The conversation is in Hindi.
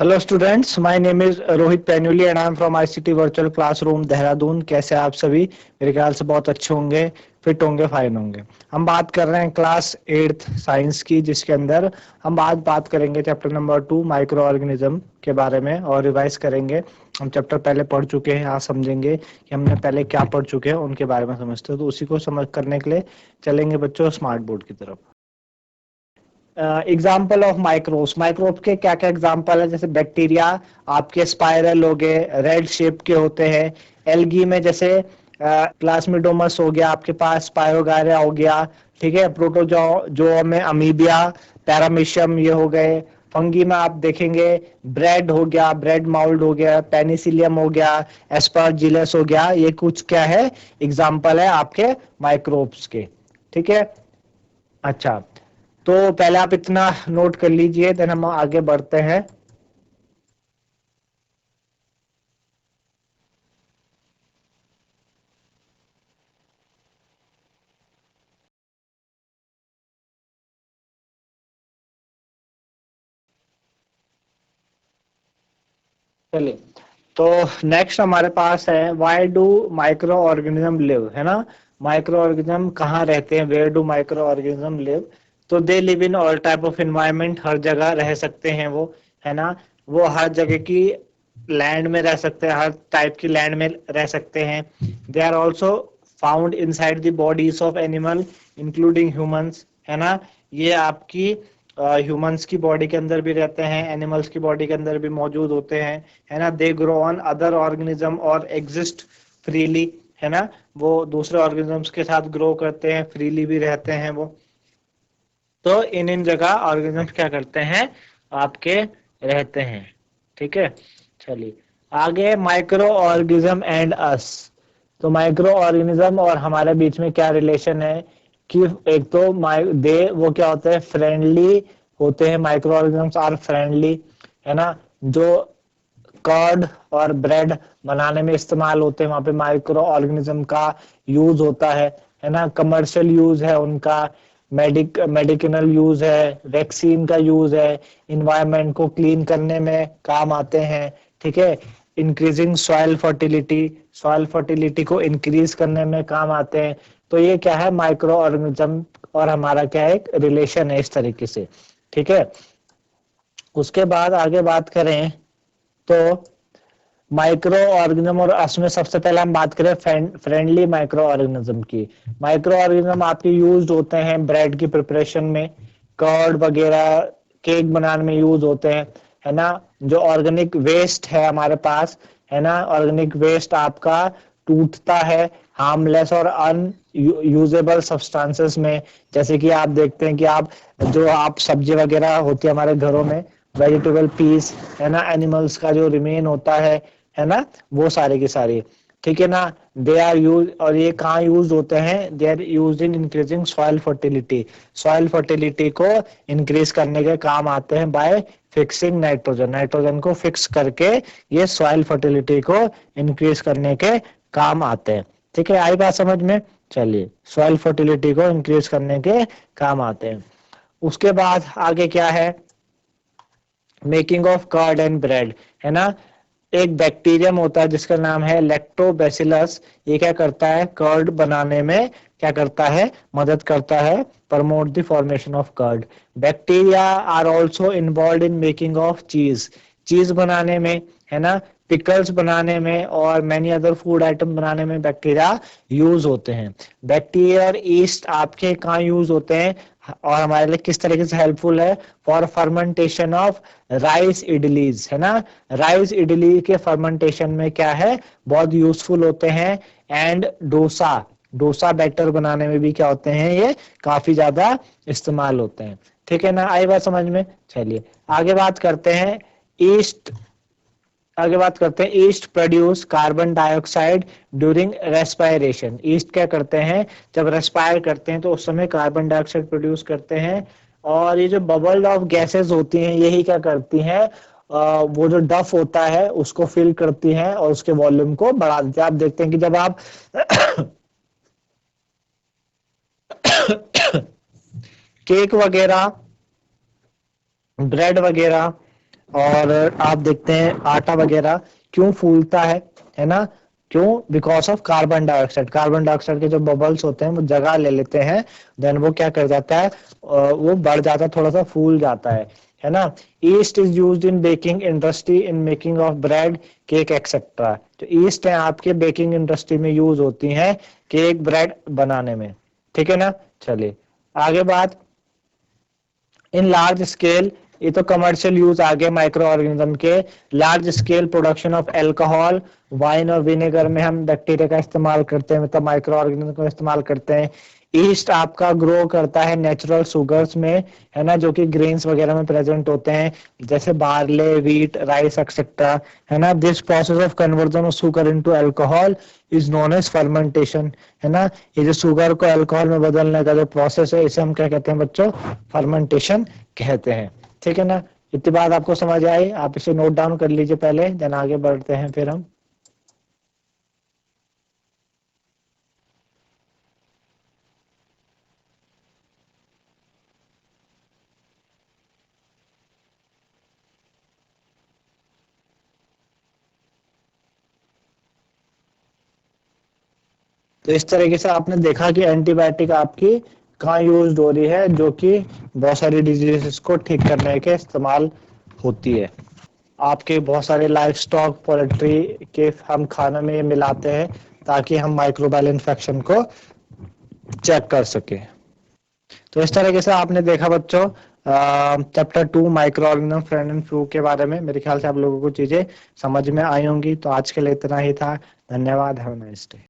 Hello students, my name is Rohit Painuly and I am from ICT virtual classroom Dehradun. कैसे आप सभी? मेरे ख्याल से बहुत अच्छे होंगे, फिट होंगे, फाइन होंगे। हम बात कर रहे हैं क्लास 8th साइंस की, जिसके अंदर हम आज बात करेंगे चैप्टर नंबर 2 माइक्रो ऑर्गेनिज्म के बारे में और रिवाइज करेंगे। हम चैप्टर पहले पढ़ चुके हैं, आज समझेंगे कि हमने पहले क्या पढ़ चुके हैं, उनके बारे में समझते हैं। तो उसी को समझ करने के लिए चलेंगे बच्चों स्मार्ट बोर्ड की तरफ। एग्जाम्पल ऑफ माइक्रोब्स, माइक्रोब के क्या क्या एग्जाम्पल है? जैसे बैक्टीरिया आपके स्पाइरल हो गए, रेड शेप के होते हैं। एल्गी में जैसे प्लाज्मिडोमस हो गया, आपके पास स्पायरोगायरा हो गया, ठीक है। प्रोटोजो में अमीबिया, पैरामीशियम ये हो गए। फंगी में आप देखेंगे ब्रेड हो गया, ब्रेड माउल्ड हो गया, पेनिसिलियम हो गया, एस्परजिलस हो गया। ये कुछ क्या है, एग्जाम्पल है आपके माइक्रोब्स के, ठीक है। अच्छा, तो पहले आप इतना नोट कर लीजिए, देन हम आगे बढ़ते हैं। चलिए, तो नेक्स्ट हमारे पास है why do micro organism live, है ना। माइक्रो ऑर्गेनिज्म कहाँ रहते हैं? Where do micro organism live? तो they live in all type of environment, हर जगह रह सकते हैं वो, है ना। वो हर जगह की लैंड में रह सकते हैं, हर टाइप की लैंड में रह सकते हैं। They are also found inside the bodies of animal including humans, है ना। ये आपकी ह्यूमंस की बॉडी के अंदर भी रहते हैं, एनिमल्स की बॉडी के अंदर भी मौजूद होते हैं, है ना। They grow on other organism और एग्जिस्ट फ्रीली, है ना। वो दूसरे ऑर्गेनिजम्स के साथ ग्रो करते हैं, फ्रीली भी रहते हैं वो। तो इन जगह ऑर्गेनिजम्स क्या करते हैं, आपके रहते हैं, ठीक है। चलिए आगे, माइक्रो ऑर्गेनिज्म एंड अस। तो माइक्रो ऑर्गेनिज्म और हमारे बीच में क्या रिलेशन है कि एक तो दे वो क्या होते हैं, फ्रेंडली होते हैं। माइक्रो ऑर्गेनिजम्स आर फ्रेंडली, है ना। जो कर्ड और ब्रेड बनाने में इस्तेमाल होते हैं, वहां पे माइक्रो ऑर्गेनिज्म का यूज होता है ना। कमर्शियल यूज है उनका, मेडिकल यूज है, वैक्सीन का यूज है, इन्वायरमेंट को क्लीन करने में काम आते हैं, ठीक है। इंक्रीजिंग सॉइल फर्टिलिटी को इंक्रीज करने में काम आते हैं। तो ये क्या है, माइक्रो ऑर्गेनिज्म और हमारा क्या है, एक रिलेशन है इस तरीके से, ठीक है। उसके बाद आगे बात करें तो माइक्रो ऑर्गेनिज्म और उसमें सबसे पहले हम बात करें फ्रेंडली माइक्रो ऑर्गेनिज्म की। माइक्रो ऑर्गेनिज्म आपके यूज होते हैं ब्रेड की प्रिपरेशन में, कर्ड वगैरह केक बनाने में यूज होते हैं, है ना। जो ऑर्गेनिक वेस्ट है हमारे पास, है ना, ऑर्गेनिक वेस्ट आपका टूटता है हार्मलेस और अन यूजेबल सब्सटेंसेस में। जैसे कि आप देखते हैं कि आप सब्जी वगैरह होती है हमारे घरों में, वेजिटेबल पीस, है ना, एनिमल्स का जो रिमेन होता है ना, वो सारे की सारी, ठीक है ना। दे आर यूज, और ये कहाँ यूज होते हैं? They are used in increasing soil fertility, soil fertility को इंक्रीज करने के काम आते हैं बाय फिक्सिंग नाइट्रोजन, नाइट्रोजन को फिक्स करके ये सॉइल फर्टिलिटी को इंक्रीज करने के काम आते हैं, ठीक है। आई बात समझ में? चलिए, सॉइल फर्टिलिटी को इंक्रीज करने के काम आते हैं। उसके बाद आगे क्या है, making of curd and bread, है ना। एक बैक्टीरियम होता है जिसका नाम है लैक्टोबैसिलस। ये क्या करता है, कर्ड बनाने में क्या करता है, मदद करता है, promote the formation of curd. Bacteria are also involve in making of cheese, cheese बनाने में, है ना, पिकल्स बनाने में और मैनी अदर फूड आइटम बनाने में बैक्टीरिया यूज होते हैं। बैक्टीरिया और ईस्ट आपके कहाँ यूज होते हैं और हमारे लिए किस तरीके से हेल्पफुल है? For fermentation of rice idlis, है ना। राइस इडली के फर्मेंटेशन में क्या है, बहुत यूजफुल होते हैं। एंड डोसा, डोसा बैटर बनाने में भी क्या होते हैं, ये काफी ज्यादा इस्तेमाल होते हैं, ठीक है ना। आई बात समझ में? चलिए आगे बात करते हैं। ईस्ट, आगे बात करते हैं, east produce carbon dioxide during respiration. East क्या करते हैं, जब रेस्पायर करते हैं तो उस समय कार्बन डाइऑक्साइड प्रोड्यूस करते हैं। और ये जो बबल ऑफ गैसेस होती हैं, यही क्या करती हैं, वो जो डफ होता है उसको फिल करती हैं और उसके वॉल्यूम को बढ़ा देती है। आप देखते हैं कि जब आप केक वगैरह, ब्रेड वगैरह और आप देखते हैं आटा वगैरह क्यों फूलता है ना, क्यों? Because of carbon dioxide. Carbon dioxide के जो बबल्स होते हैं वो जगह ले लेते हैं, देन वो क्या कर जाता है, वो बढ़ जाता है, थोड़ा सा फूल जाता है ना। East is used in baking industry in making of bread, cake etcetera. तो ईस्ट है आपके बेकिंग इंडस्ट्री में यूज होती है केक ब्रेड बनाने में, ठीक है ना। चलिए आगे बात, इन लार्ज स्केल, ये तो कमर्शियल यूज आ गए माइक्रो ऑर्गेनिज्म के। Large scale production of alcohol, wine और विनेगर में हम बैक्टीरिया का इस्तेमाल करते हैं, मतलब माइक्रो ऑर्गेनिज्म का इस्तेमाल करते हैं। ईस्ट आपका ग्रो करता है नेचुरल सुगर्स में, है ना, जो कि ग्रेन्स वगैरह में प्रेजेंट होते हैं, जैसे बार्ले, व्हीट, राइस एक्सेट्रा, है ना। This process of conversion of sugar into alcohol is known as fermentation, है ना। ये जो शुगर को अल्कोहल में बदलने का जो प्रोसेस है, इसे हम क्या कहते हैं बच्चों? फर्मेंटेशन कहते हैं, ठीक है ना। इतनी बात आपको समझ आई? आप इसे नोट डाउन कर लीजिए पहले, देन आगे बढ़ते हैं फिर हम। तो इस तरीके से आपने देखा कि एंटीबायोटिक आपकी कहाँ यूज हो रही है, जो कि बहुत सारी डिजीजेस को ठीक करने के इस्तेमाल होती है। आपके बहुत सारे लाइफ स्टॉक, पोल्ट्री के हम खाने में मिलाते हैं ताकि हम माइक्रोबायल इन्फेक्शन को चेक कर सके। तो इस तरीके से आपने देखा बच्चों chapter 2 micro organism friend and flu के बारे में। मेरे ख्याल से आप लोगों को चीजें समझ में आई होंगी। तो आज के लिए इतना ही था। धन्यवाद। Have a nice day.